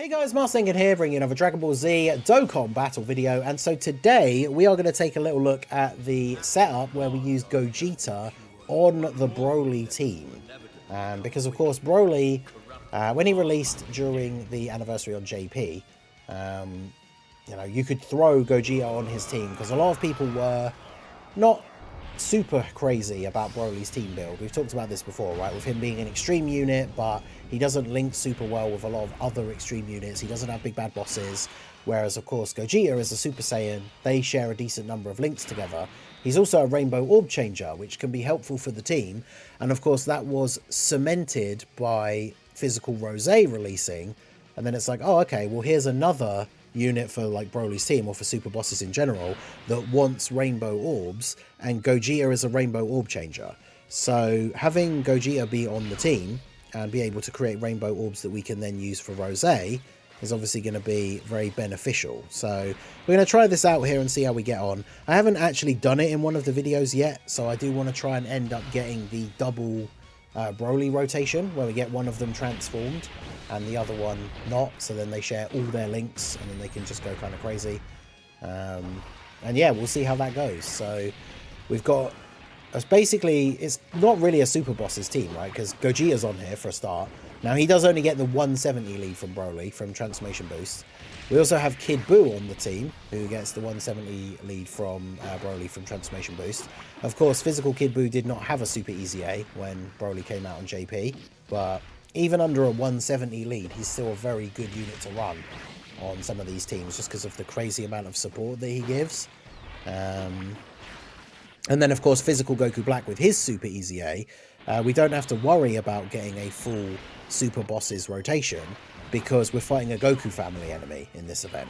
Hey guys, Marslingan here, bringing another Dragon Ball Z Dokkan battle video, and so today we are going to take a little look at the setup where we use Gogeta on the Broly team. Because of course Broly, when he released during the anniversary on JP, you could throw Gogeta on his team because a lot of people were not super crazy about Broly's team build. We've talked about this before, right? With him being an extreme unit, but he doesn't link super well with a lot of other extreme units. He doesn't have big bad bosses. Whereas, of course, Gogeta is a Super Saiyan. They share a decent number of links together. He's also a Rainbow Orb Changer, which can be helpful for the team. And, of course, that was cemented by Physical Rose releasing. And then it's like, oh, okay, well, here's another unit for like Broly's team or for super bosses in general that wants rainbow orbs, and Gogeta is a rainbow orb changer. So having Gogeta be on the team and be able to create rainbow orbs that we can then use for Rose is obviously going to be very beneficial. So we're going to try this out here and see how we get on. I haven't actually done it in one of the videos yet, so I do want to try and end up getting the double Broly rotation where we get one of them transformed and the other one not, so then they share all their links and then they can just go kind of crazy. And yeah, we'll see how that goes. So we've got basically, it's not really a super boss's team, right? Because Gogeta's on here for a start. Now he does only get the 170 lead from Broly from transformation boost. We also have Kid Buu on the team, who gets the 170 lead from Broly from transformation boost. Of course, physical Kid Buu did not have a super easy A when Broly came out on JP, but even under a 170 lead, he's still a very good unit to run on some of these teams, just because of the crazy amount of support that he gives. And then, of course, physical Goku Black with his super easy A, we don't have to worry about getting a full super bosses rotation because we're fighting a Goku family enemy in this event.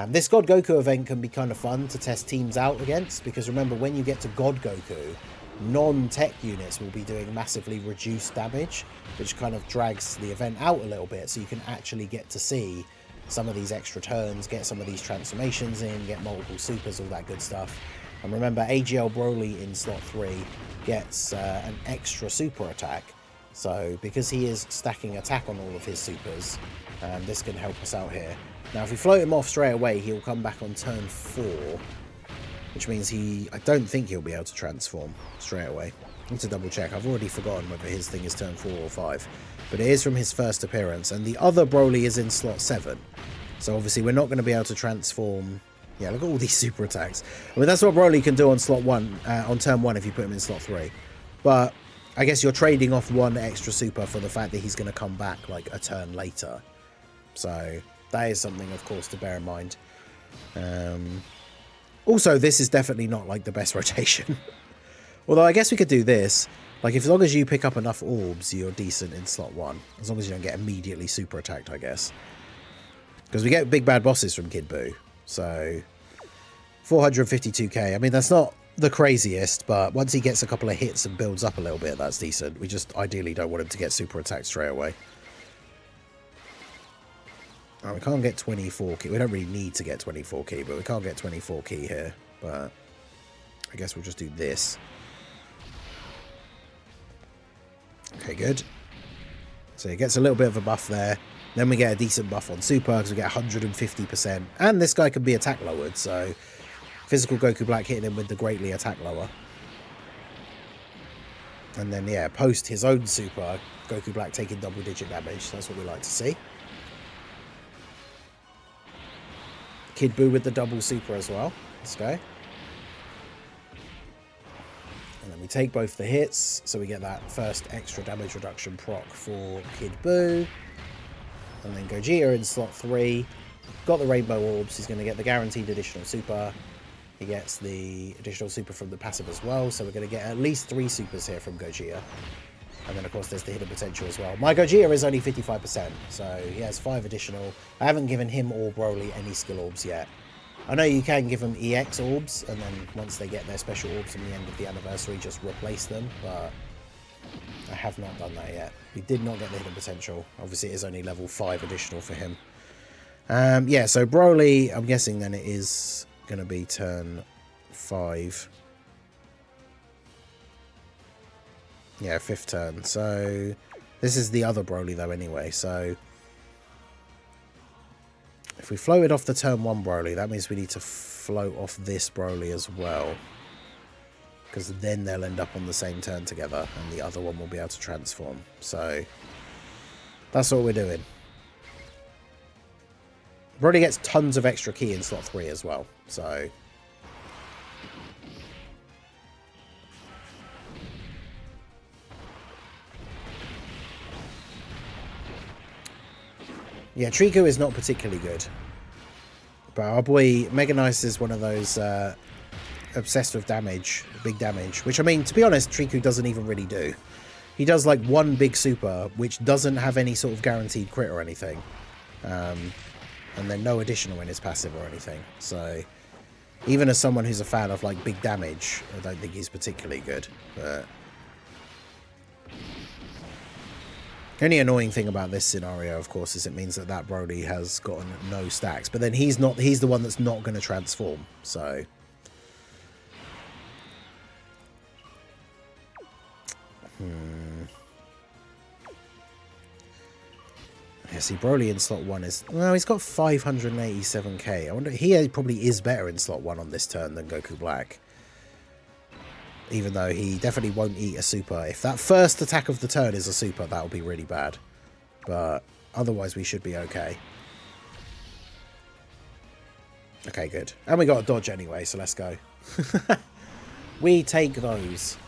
This God Goku event can be kind of fun to test teams out against, because remember, when you get to God Goku, non-tech units will be doing massively reduced damage, which kind of drags the event out a little bit, so you can actually get to see some of these extra turns, get some of these transformations in, get multiple supers, all that good stuff. And remember, AGL Broly in slot 3 gets an extra super attack, so because he is stacking attack on all of his supers, this can help us out here. Now if we float him off straight away, he'll come back on turn 4, which means I don't think he'll be able to transform straight away. I need to double check. I've already forgotten whether his thing is turn 4 or 5. But it is from his first appearance. And the other Broly is in slot 7. So obviously we're not going to be able to transform. Yeah, look at all these super attacks. I mean, that's what Broly can do on slot 1, on turn 1 if you put him in slot 3. But I guess you're trading off one extra super for the fact that he's going to come back like a turn later. So that is something, of course, to bear in mind. Also, this is definitely not like the best rotation. Although I guess we could do this. Like, as long as you pick up enough orbs, you're decent in slot 1. As long as you don't get immediately super attacked, I guess. Because we get big bad bosses from Kid Buu. So 452k. I mean, that's not the craziest, but once he gets a couple of hits and builds up a little bit, that's decent. We just ideally don't want him to get super attacked straight away. Oh, we can't get 24 key. We don't really need to get 24 key, but we can't get 24 key here. But I guess we'll just do this. Okay, good. So he gets a little bit of a buff there. Then we get a decent buff on super because we get 150%. And this guy can be attack lowered, so physical Goku Black hitting him with the greatly attack lower. And then, yeah, post his own super, Goku Black taking double digit damage. That's what we like to see. Kid Buu with the double super as well. Let's go. And then we take both the hits, so we get that first extra damage reduction proc for Kid Buu. And then Gogeta in slot 3. Got the rainbow orbs. He's going to get the guaranteed additional super. He gets the additional super from the passive as well, so we're going to get at least 3 supers here from Gogeta. And then, of course, there's the hidden potential as well. My Gogeta is only 55%, so he has 5 additional. I haven't given him or Broly any skill orbs yet. I know you can give them EX orbs, and then once they get their special orbs from the end of the anniversary, just replace them, but I have not done that yet. We did not get the hidden potential. Obviously, it is only level 5 additional for him. Yeah, so Broly, I'm guessing then it is going to be turn 5. Yeah, 5th turn. So this is the other Broly though anyway, so if we floated off the turn 1 Broly, that means we need to float off this Broly as well. Because then they'll end up on the same turn together, and the other one will be able to transform. So, that's what we're doing. Broly gets tons of extra ki in slot 3 as well, so... Yeah, Trico is not particularly good. But our boy Mega Nice is one of those obsessed with damage, big damage. Which, I mean, to be honest, Trico doesn't even really do. He does like one big super, which doesn't have any sort of guaranteed crit or anything. And then no additional in his passive or anything. So, even as someone who's a fan of like big damage, I don't think he's particularly good. But... the only annoying thing about this scenario, of course, is it means that that Broly has gotten no stacks. But then he's the one that's not going to transform. So... yeah, see, Broly in slot 1 is... well, he's got 587k. I wonder... he probably is better in slot 1 on this turn than Goku Black. Even though he definitely won't eat a super. If that first attack of the turn is a super, that'll be really bad. But otherwise, we should be okay. Okay, good. And we got a dodge anyway, so let's go. We take those.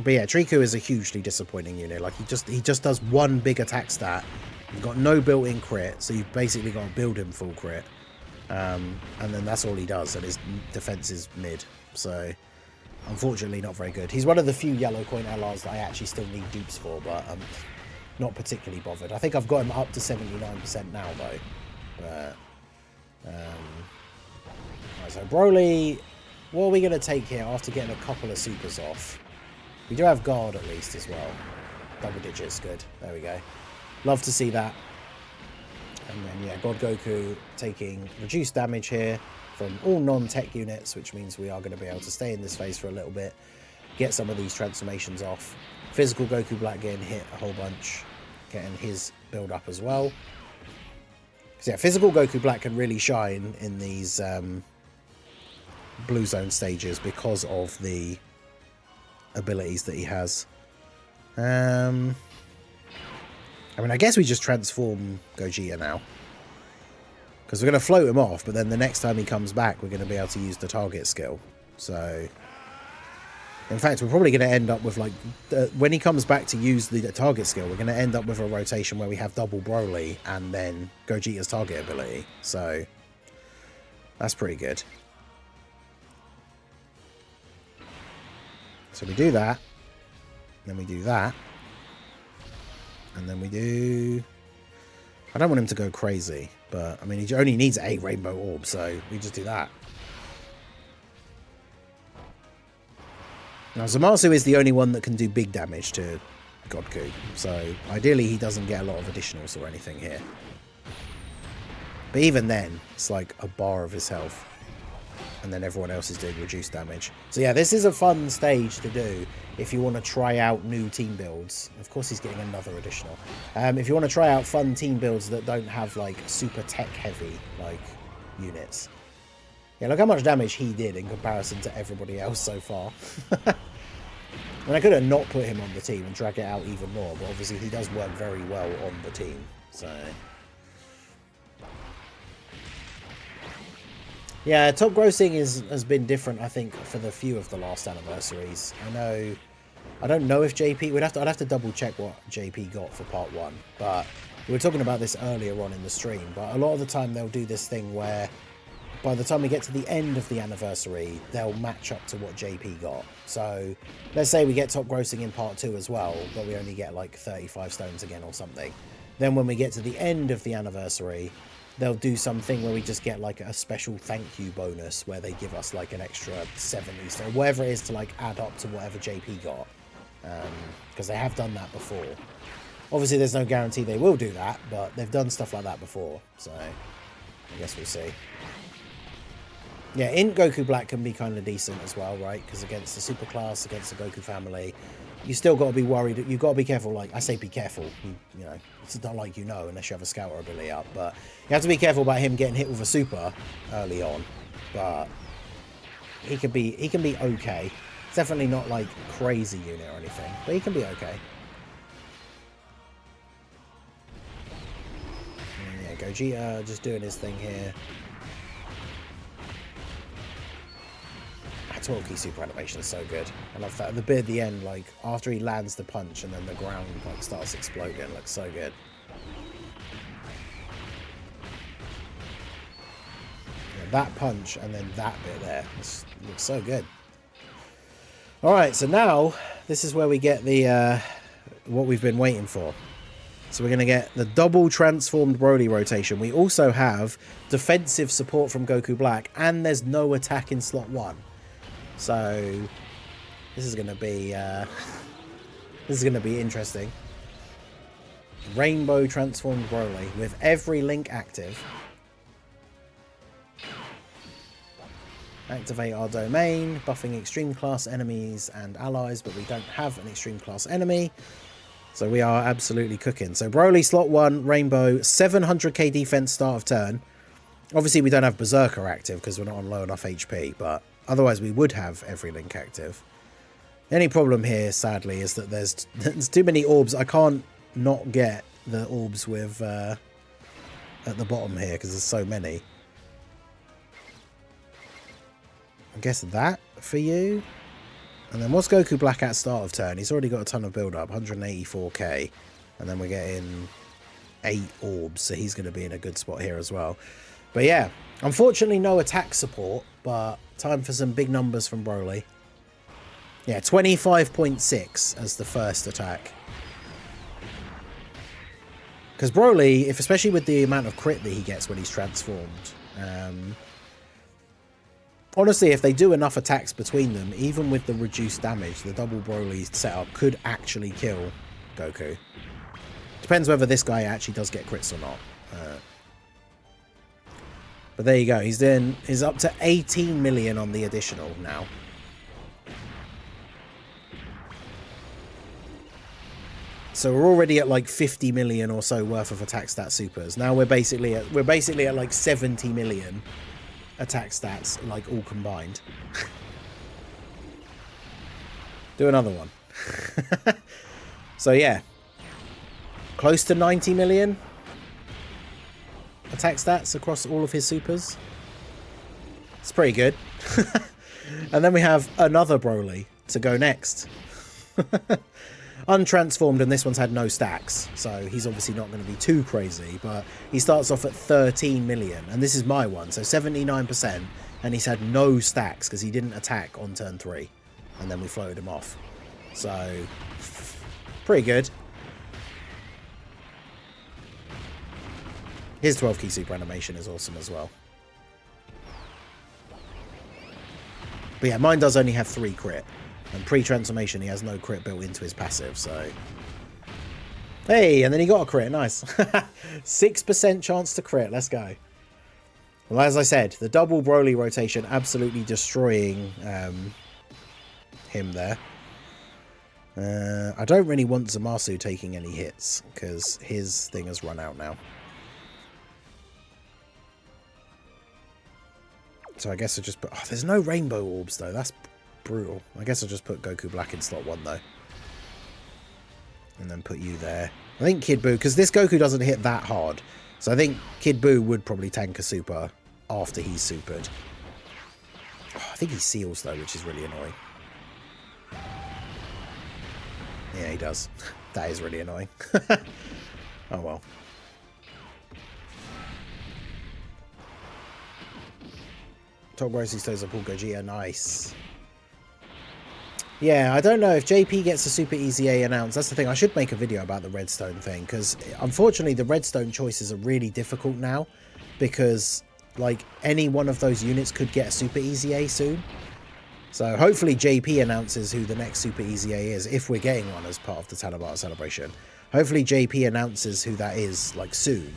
But yeah, Trico is a hugely disappointing unit. Like, he just does one big attack stat. You've got no built-in crit, so you've basically got to build him full crit. And then that's all he does, and his defense is mid. So, unfortunately, not very good. He's one of the few yellow coin LRs that I actually still need dupes for, but I'm not particularly bothered. I think I've got him up to 79% now, though. But, right, so Broly, what are we going to take here after getting a couple of supers off? We do have guard at least as well. Double digits, good. There we go. Love to see that. And then, yeah, God Goku taking reduced damage here from all non-tech units, which means we are going to be able to stay in this phase for a little bit, get some of these transformations off. Physical Goku Black getting hit a whole bunch, getting his build up as well. Because, yeah, physical Goku Black can really shine in these blue zone stages because of the abilities that he has. I mean, I guess we just transform Gogeta now. Because we're going to float him off, but then the next time he comes back, we're going to be able to use the target skill. So, in fact, we're probably going to end up with, like, when he comes back to use the target skill, we're going to end up with a rotation where we have double Broly and then Gogeta's target ability. So, that's pretty good. So we do that. Then we do that. And then we do... I don't want him to go crazy, but, I mean, he only needs 8 rainbow orbs, so we just do that. Now, Zamasu is the only one that can do big damage to Godku, so ideally he doesn't get a lot of additionals or anything here. But even then, it's like a bar of his health. And then everyone else is doing reduced damage. So yeah, this is a fun stage to do if you want to try out new team builds. Of course he's getting another additional. If you want to try out fun team builds that don't have like super tech heavy like units. Yeah, look how much damage he did in comparison to everybody else so far. And I could have not put him on the team and drag it out even more, but obviously he does work very well on the team. So... yeah, top grossing has been different, I think, for the few of the last anniversaries. I don't know if JP... I'd have to double check what JP got for part 1. But we were talking about this earlier on in the stream. But a lot of the time they'll do this thing where by the time we get to the end of the anniversary, they'll match up to what JP got. So let's say we get top grossing in part 2 as well, but we only get like 35 stones again or something. Then when we get to the end of the anniversary... they'll do something where we just get like a special thank you bonus where they give us like an extra 70 so whatever it is to like add up to whatever JP got, because they have done that before. Obviously there's no guarantee they will do that, but they've done stuff like that before, so I guess we'll see. Yeah, Int Goku Black can be kind of decent as well, right? Because against the super class, against the Goku family, you still got to be worried. You've got to be careful. Like, I say be careful. You know, it's not like you know unless you have a Scouter ability up. But you have to be careful about him getting hit with a super early on. But he can be okay. It's definitely not like crazy unit or anything, but he can be okay. And yeah, Gogeta just doing his thing here. 12 key super animation is so good. I love that. The bit at the end, like after he lands the punch and then the ground like starts exploding, looks so good. Yeah, that punch and then that bit there looks so good. All right, so now this is where we get the what we've been waiting for. So we're going to get the double transformed Broly rotation. We also have defensive support from Goku Black, and there's no attack in slot 1. So this is going to be interesting. Rainbow transformed Broly with every link active. Activate our domain, buffing extreme class enemies and allies, but we don't have an extreme class enemy. So we are absolutely cooking. So Broly slot 1, Rainbow, 700k defense start of turn. Obviously we don't have Berserker active because we're not on low enough HP, but otherwise we would have every link active. The only problem here, sadly, is that there's too many orbs. I can't not get the orbs with at the bottom here because there's so many. I guess that for you. And then what's Goku Black at start of turn? He's already got a ton of build up, 184k. And then we're getting 8 orbs, so he's going to be in a good spot here as well. But yeah, unfortunately no attack support, but time for some big numbers from Broly. Yeah, 25.6 as the first attack. Because Broly, especially with the amount of crit that he gets when he's transformed, honestly, if they do enough attacks between them, even with the reduced damage, the double Broly setup could actually kill Goku. Depends whether this guy actually does get crits or not. But there you go. He's up to 18 million on the additional now. So we're already at like 50 million or so worth of attack stat supers. Now we're basically at like 70 million attack stats, like all combined. Do another one. So yeah, close to 90 million attack stats across all of his supers. It's pretty good. And then we have another Broly to go next. Untransformed, and this one's had no stacks, so he's obviously not going to be too crazy, but he starts off at 13 million, and this is my one, so 79%, and he's had no stacks because he didn't attack on turn 3, and then we floated him off. So, pretty good. His 12 key super animation is awesome as well. But yeah, mine does only have 3 crit. And pre-transformation, he has no crit built into his passive, so... Hey, and then he got a crit. Nice. 6% chance to crit. Let's go. Well, as I said, the double Broly rotation absolutely destroying him there. I don't really want Zamasu taking any hits, because his thing has run out now. So I guess I just put... Oh, there's no rainbow orbs, though. That's brutal. I guess I'll just put Goku Black in slot 1, though. And then put you there. I think Kid Buu, because this Goku doesn't hit that hard. So I think Kid Buu would probably tank a super after he's supered. Oh, I think he seals, though, which is really annoying. Yeah, he does. That is really annoying. Oh, well. Top Grossy Stones up all Gogeta. Nice. Yeah, I don't know if JP gets a Super EZA announced. That's the thing. I should make a video about the Redstone thing, because unfortunately the Redstone choices are really difficult now, because like any one of those units could get a Super EZA soon. So hopefully JP announces who the next Super EZA is, if we're getting one as part of the Tanabata celebration. Hopefully JP announces who that is like soon,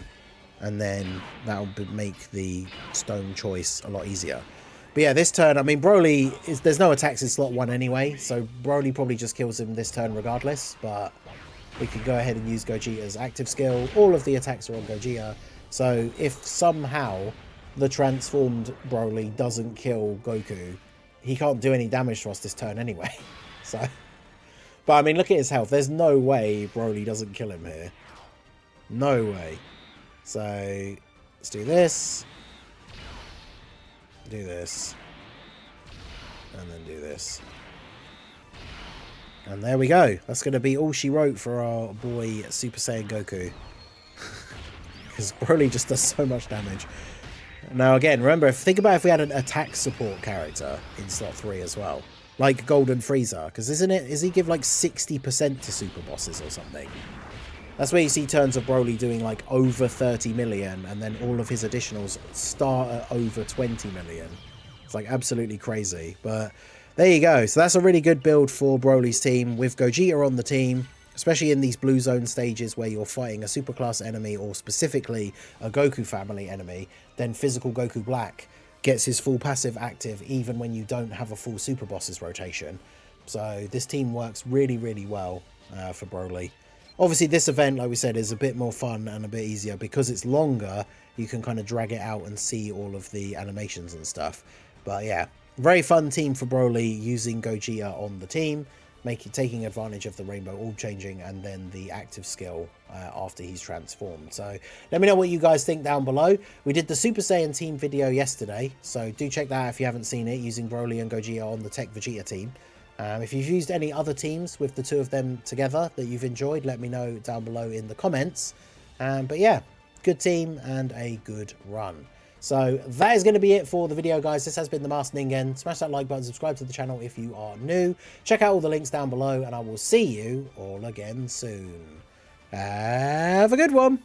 and then that'll make the stone choice a lot easier. But yeah, this turn, I mean, Broly, there's no attacks in slot 1 anyway, so Broly probably just kills him this turn regardless, but we can go ahead and use Gogeta's active skill. All of the attacks are on Gogeta, so if somehow the transformed Broly doesn't kill Goku, he can't do any damage to us this turn anyway. So, but I mean, look at his health. There's no way Broly doesn't kill him here. No way. So, let's do this. Do this. And then do this. And there we go. That's going to be all she wrote for our boy Super Saiyan Goku. Because Broly just does so much damage. Now again, remember, think about if we had an attack support character in slot 3 as well. Like Golden Frieza. Because is he give like 60% to super bosses or something? That's where you see turns of Broly doing like over 30 million. And then all of his additionals start at over 20 million. It's like absolutely crazy. But there you go. So that's a really good build for Broly's team with Gogeta on the team, especially in these blue zone stages where you're fighting a superclass enemy or specifically a Goku family enemy. Then physical Goku Black gets his full passive active even when you don't have a full super bosses rotation. So this team works really, really well for Broly. Obviously this event, like we said, is a bit more fun and a bit easier because it's longer. You can kind of drag it out and see all of the animations and stuff. But yeah, very fun team for Broly using Gogeta on the team, taking advantage of the Rainbow Orb changing and then the active skill after he's transformed. So let me know what you guys think down below. We did the Super Saiyan team video yesterday, so do check that out if you haven't seen it, using Broly and Gogeta on the Tech Vegeta team. If you've used any other teams with the two of them together that you've enjoyed, let me know down below in the comments. But yeah, good team and a good run. So that is going to be it for the video, guys. This has been the Masked Ningen. Smash that like button, subscribe to the channel if you are new. Check out all the links down below, and I will see you all again soon. Have a good one.